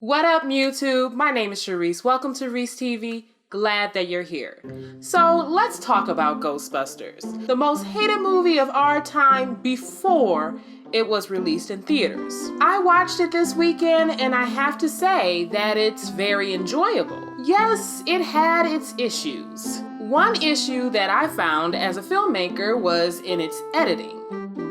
What up, YouTube? My name is Charisse. Welcome to RyceTV. Glad that you're here. So let's talk about Ghostbusters, the most hated movie of our time before it was released in theaters. I watched it this weekend and I have to say that it's very enjoyable. Yes, it had its issues. One issue that I found as a filmmaker was in its editing.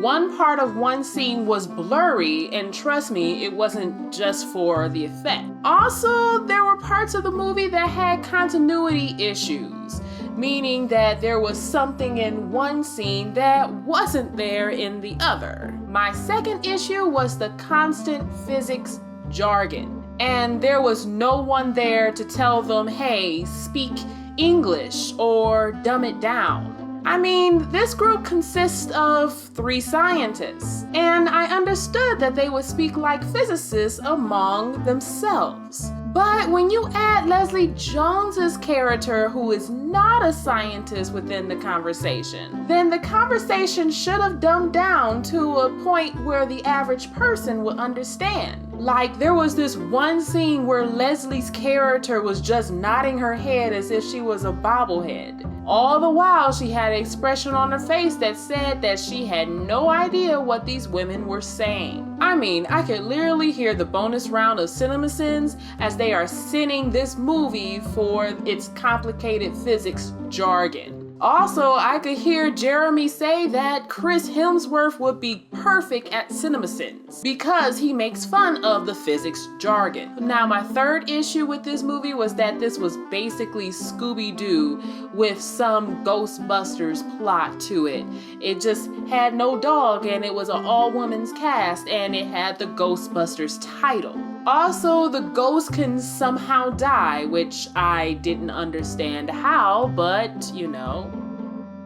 One part of one scene was blurry, and trust me, it wasn't just for the effect. Also, there were parts of the movie that had continuity issues, meaning that there was something in one scene that wasn't there in the other. My second issue was the constant physics jargon, and there was no one there to tell them, hey, speak English or dumb it down. I mean, this group consists of 3 scientists, and I understood that they would speak like physicists among themselves. But when you add Leslie Jones's character, who is not a scientist within the conversation, then the conversation should have dumbed down to a point where the average person would understand. Like, there was this one scene where Leslie's character was just nodding her head as if she was a bobblehead. All the while, she had an expression on her face that said that she had no idea what these women were saying. I mean, I could literally hear the bonus round of CinemaSins as they are sinning this movie for its complicated physics jargon. Also, I could hear Jeremy say that Chris Hemsworth would be perfect at CinemaSins because he makes fun of the physics jargon. Now, my third issue with this movie was that this was basically Scooby-Doo with some Ghostbusters plot to it. It just had no dog, and it was an all-women's cast, and it had the Ghostbusters title. Also, the ghost can somehow die, which I didn't understand how, but, you know,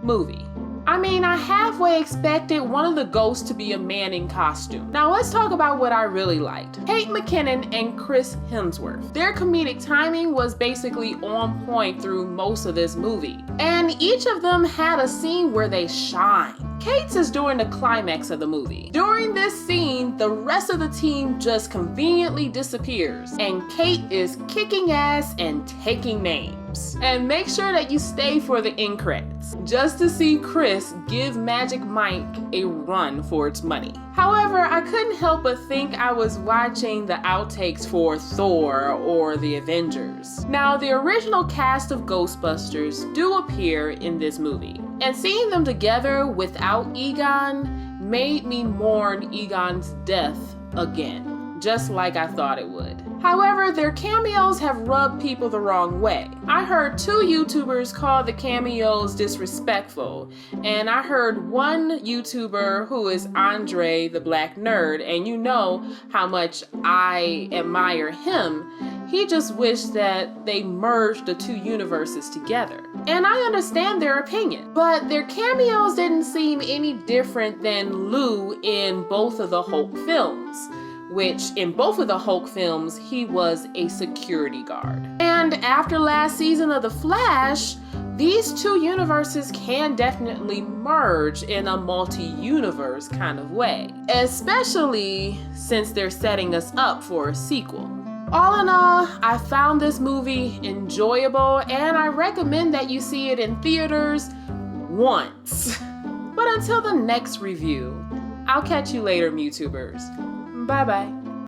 movie. I mean, I halfway expected one of the ghosts to be a man in costume. Now let's talk about what I really liked. Kate McKinnon and Chris Hemsworth. Their comedic timing was basically on point through most of this movie. And each of them had a scene where they shine. Kate's is during the climax of the movie. During this scene, the rest of the team just conveniently disappears, and Kate is kicking ass and taking names. And make sure that you stay for the end credits, just to see Chris give Magic Mike a run for its money. However, I couldn't help but think I was watching the outtakes for Thor or the Avengers. Now, the original cast of Ghostbusters do appear in this movie, and seeing them together without Egon made me mourn Egon's death again, just like I thought it would. However, their cameos have rubbed people the wrong way. I heard 2 YouTubers call the cameos disrespectful, and I heard one YouTuber who is Andre the Black Nerd, and you know how much I admire him. He just wished that they merged the 2 universes together. And I understand their opinion, but their cameos didn't seem any different than Lou in both of the Hulk films, which in both of the Hulk films, he was a security guard. And after last season of The Flash, these 2 universes can definitely merge in a multi-universe kind of way, especially since they're setting us up for a sequel. All in all, I found this movie enjoyable, and I recommend that you see it in theaters once. But until the next review, I'll catch you later, YouTubers. Bye-bye.